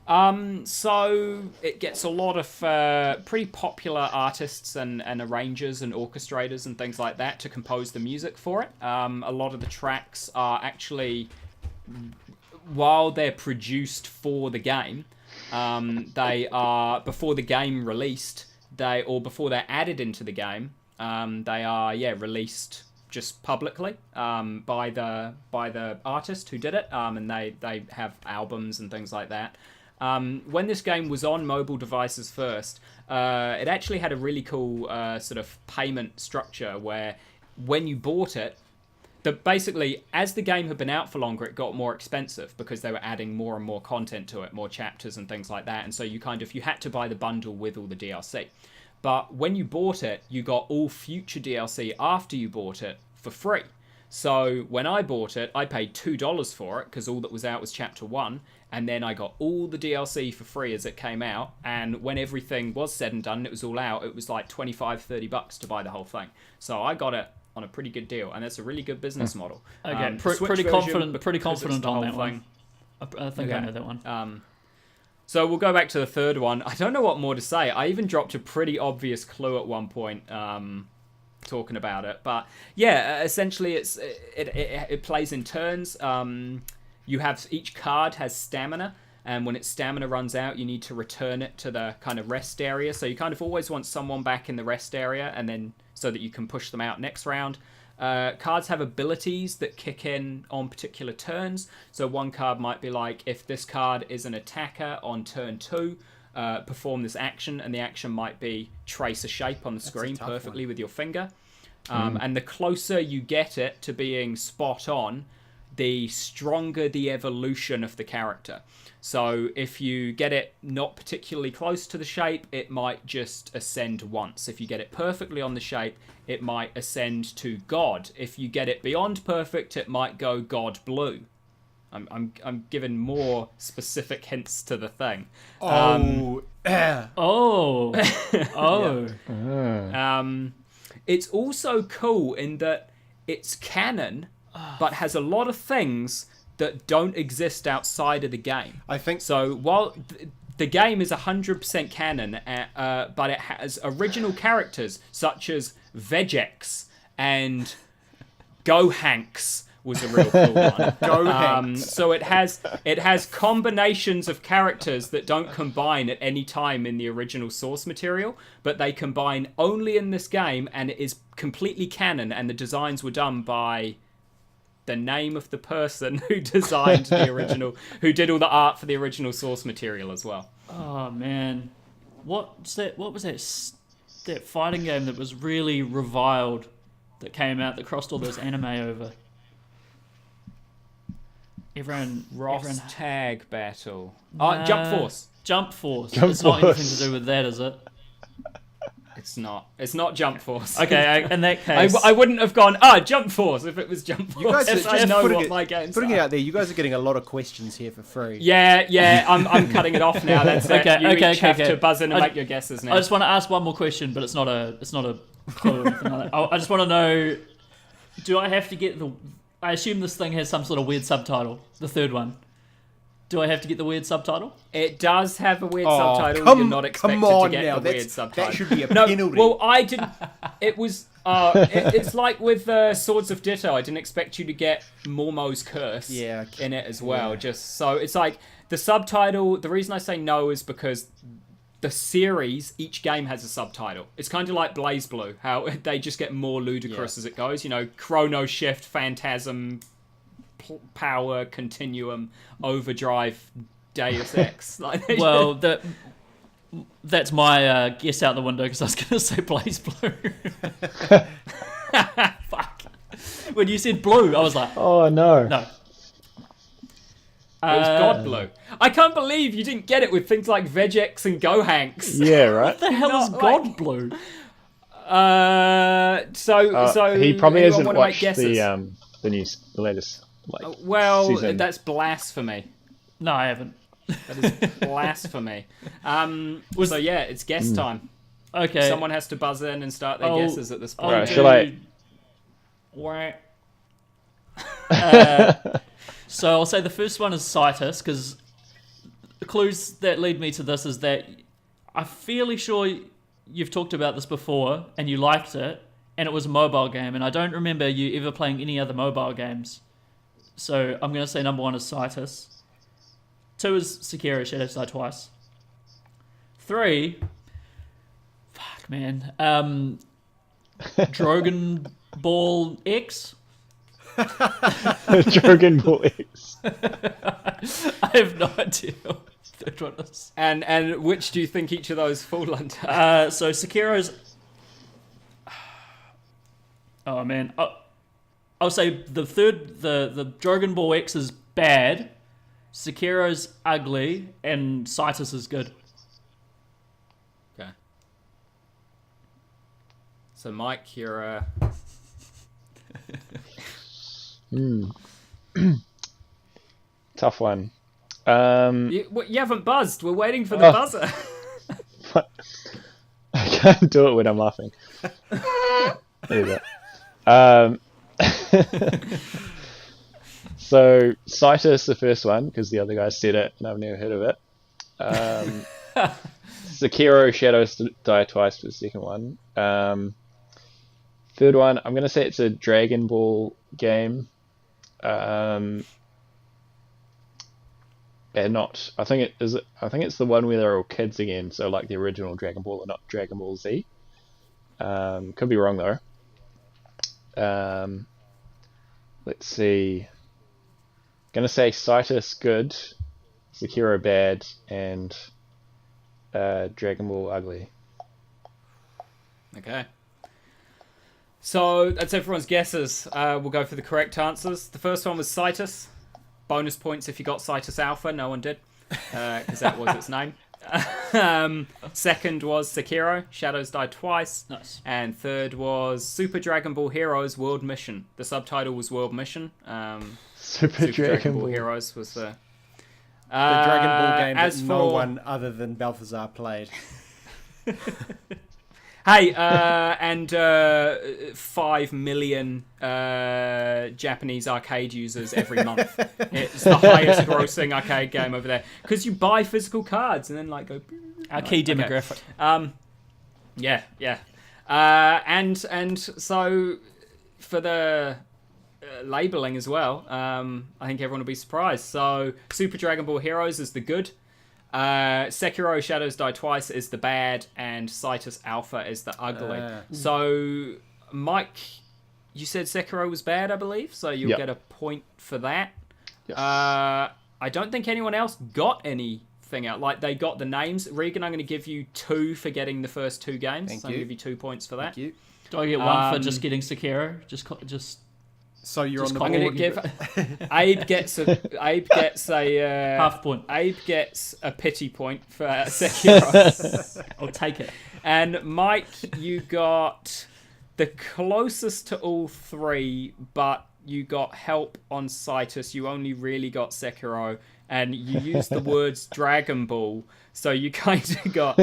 B: So it gets a lot of pretty popular artists and arrangers and orchestrators and things like that to compose the music for it. A lot of the tracks are actually, while they're produced for the game, they are, before the game released, before they're added into the game, they are released just publicly by the artist who did it, and they have albums and things like that. When this game was on mobile devices first, it actually had a really cool sort of payment structure where when you bought it, basically, as the game had been out for longer, it got more expensive because they were adding more and more content to it, more chapters and things like that. And so you had to buy the bundle with all the DLC. But when you bought it, you got all future DLC after you bought it for free. So when I bought it, I paid $2 for it because all that was out was Chapter 1. And then I got all the DLC for free as it came out. And when everything was said and done, it was all out, it was like $25-$30 to buy the whole thing. So I got it on a pretty good deal, and that's a really good business model.
A: Okay, pretty confident on that one. I think I know that one.
B: So we'll go back to the third one. I don't know what more to say. I even dropped a pretty obvious clue at one point talking about it. But yeah, essentially it plays in turns. You have, each card has stamina, and when its stamina runs out, you need to return it to the kind of rest area. So you kind of always want someone back in the rest area, and then so that you can push them out next round. Cards have abilities that kick in on particular turns. So one card might be like, if this card is an attacker on turn 2, perform this action, and the action might be trace a shape on the screen perfectly with your finger. And the closer you get it to being spot on, the stronger the evolution of the character. So if you get it not particularly close to the shape, it might just ascend once. If you get it perfectly on the shape, it might ascend to God. If you get it beyond perfect, it might go God Blue. I'm giving more specific hints to the thing. It's also cool in that it's canon, but has a lot of things that don't exist outside of the game.
C: I think
B: so. While the game is 100% canon, but it has original characters such as Vegex and Gohanks was a real cool one. So it has combinations of characters that don't combine at any time in the original source material, but they combine only in this game, and it is completely canon. And the designs were done by the name of the person who designed the original, who did all the art for the original source material as well.
A: Oh man, what was that fighting game that was really reviled that came out that crossed all those anime over? Everyone
B: Tag Battle.
A: Jump Force. It's not anything to do with that, is it?
B: It's not. It's not Jump Force.
A: Okay, in that case,
B: I wouldn't have gone, Jump Force if it was Jump Force.
C: You guys are
B: I know
C: putting
B: what my games
C: putting
B: are.
C: it out there. You guys are getting a lot of questions here for free.
B: Yeah. I'm cutting it off now. That's it. You each have to buzz in and make your guesses now.
A: I just want to ask one more question, but it's not a clue or anything like that. I just want to know: do I have to get the? I assume this thing has some sort of weird subtitle. The third one. Do I have to get the weird subtitle?
B: It does have a weird subtitle. You're not expected to get the weird subtitle.
C: That should be a penalty.
B: Well, I didn't. It was. It's like with Swords of Ditto. I didn't expect you to get Mormo's Curse in it as well. Yeah. Just so it's like the subtitle. The reason I say no is because the series, each game has a subtitle. It's kind of like Blaze Blue, how they just get more ludicrous as it goes. You know, Chrono Shift, Phantasm, Power, Continuum, Overdrive, Deus Ex.
A: Well, that's my guess out the window because I was going to say Blaze Blue. Fuck. When you said blue, I was like,
D: oh no.
A: No.
B: It was God Blue. I can't believe you didn't get it with things like Vegex and Gohanks.
D: Yeah, right.
A: What the hell is God Blue?
B: So
D: he probably hasn't watched the latest season.
B: That's blasphemy.
A: No, I haven't.
B: That is blasphemy. So yeah, it's guess time.
A: Okay.
B: Someone has to buzz in and start their guesses at this point.
D: Right, shall I?
A: So I'll say the first one is Citus, because clues that lead me to this is that I'm fairly sure you've talked about this before and you liked it, and it was a mobile game, and I don't remember you ever playing any other mobile games. So I'm going to say number 1 is Citus. 2 is Sekiro Shadows Die Twice. 3, fuck man, Dragon Ball X.
D: Dragon Ball X.
A: I have no idea what the third one is.
B: And which do you think each of those fall under?
A: So Sekiro's. Oh man, I'll say the third, the Dragon Ball X is bad, Sekiro's ugly, and Citus is good.
B: Okay. So Mike, you're
D: Tough one.
B: you haven't buzzed. We're waiting for the buzzer.
D: I can't do it when I'm laughing. There you go. So Citus, the first one, because the other guy said it and I've never heard of it. Sekiro Shadows Die Twice for the second one. Third one, I'm gonna say it's a Dragon Ball game. And not, I think it's the one where they're all kids again, so like the original Dragon Ball and not Dragon Ball Z. Could be wrong though. Let's see. Gonna say Citus good, Sekiro bad, and Dragon Ball ugly.
B: Okay. So that's everyone's guesses. We'll go for the correct answers. The first one was Citus. Bonus points if you got Citus Alpha. No one did, because that was its name. Second was Sekiro, Shadows Die Twice.
A: Nice.
B: And third was Super Dragon Ball Heroes World Mission. The subtitle was World Mission.
D: Super Dragon Ball
B: Heroes was the
C: Dragon Ball game that
B: as
C: no
B: for-
C: one other than Balthazar played.
B: Hey, and 5 million Japanese arcade users every month. It's the highest grossing arcade game over there. Because you buy physical cards and then like go...
A: Our key demographic.
B: Yeah. And so for the labeling as well, I think everyone will be surprised. So Super Dragon Ball Heroes is the good. Sekiro Shadows Die Twice is the bad, and Citus Alpha is the ugly. So, Mike, you said Sekiro was bad, I believe, so you'll get a point for that.
D: Yes.
B: I don't think anyone else got anything out. Like, they got the names. Regan, I'm going to give you 2 for getting the first 2 games.
C: Thank
B: so I'm
C: you.
B: going to give you 2 points for that.
C: Thank you.
A: Do I get one for just getting Sekiro? Just
C: So you're
A: Just
C: on the
B: I'm
C: board.
B: going to give... Abe gets a
A: half point.
B: Abe gets a pity point for Sekiro.
A: I'll take it.
B: And Mike, you got the closest to all 3, but you got help on Citus. You only really got Sekiro, and you used the words Dragon Ball, so you kind of got...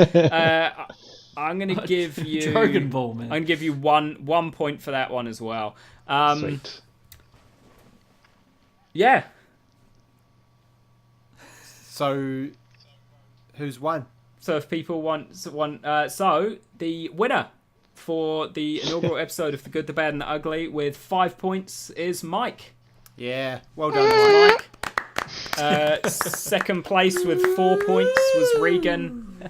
B: I'm going to give you...
A: Dragon Ball, man.
B: I'm going to give you one point for that one as well.
D: Sweet.
B: Yeah.
C: So, who's won?
B: So if people want one, so the winner for the inaugural episode of The Good, the Bad, and the Ugly with 5 points is Mike.
C: Yeah, well done, Mike.
B: Second place with 4 points was Regan,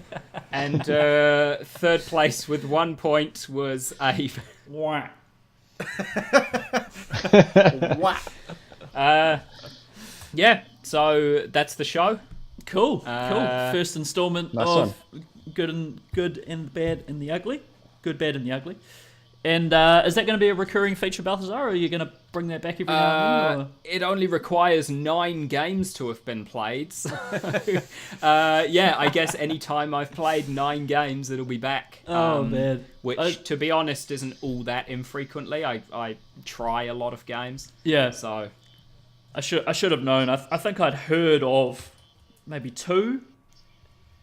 B: and third place with 1 point was Abe.
A: Wow.
C: Wow.
B: Yeah. So that's the show.
A: Cool. First installment
D: Nice
A: of Good and Bad and the Ugly. Good, Bad, and the Ugly. And is that going to be a recurring feature, Balthazar, or are you going to bring that back every now and then? Or?
B: It only requires 9 games to have been played. So, yeah, I guess any time I've played 9 games, it'll be back.
A: Oh, man.
B: Which, to be honest, isn't all that infrequently. I try a lot of games.
A: Yeah.
B: So
A: I should have known. I think I'd heard of maybe 2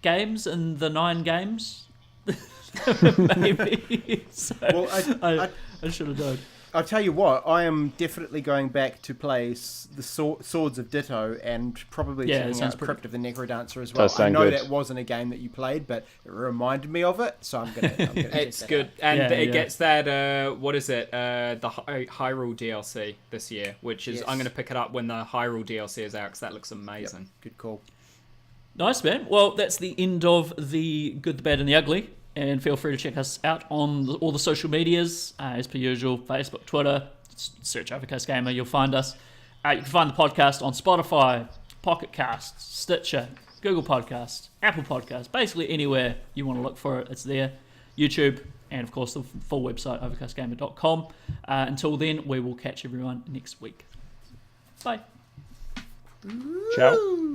A: games in the 9 games. Maybe. So
C: Well,
A: I should have known.
C: I'll tell you what, I am definitely going back to play the Swords of Ditto and probably
A: Yeah, it
C: checking
A: sounds
C: out
A: pretty-
C: Crypt of the Necrodancer as well.
D: Does
C: I
D: sound
C: know
D: good.
C: that wasn't a game that you played, but it reminded me of it, so I'm gonna check
B: It's
C: that
B: good,
C: out.
B: and
A: Yeah,
B: it
A: yeah.
B: gets that. What is it? The Hyrule DLC this year, which is
C: Yes.
B: I'm going to pick it up when the Hyrule DLC is out because that looks amazing.
C: Good call.
A: Nice, man. Well, that's the end of the good, the bad, and the ugly. And feel free to check us out on all the social medias, as per usual, Facebook, Twitter. Search Overcast Gamer, you'll find us. You can find the podcast on Spotify, Pocket Cast, Stitcher, Google Podcasts, Apple Podcasts, basically anywhere you want to look for it, it's there. YouTube, and of course the full website, overcastgamer.com. Until then, we will catch everyone next week. Bye.
D: Ciao.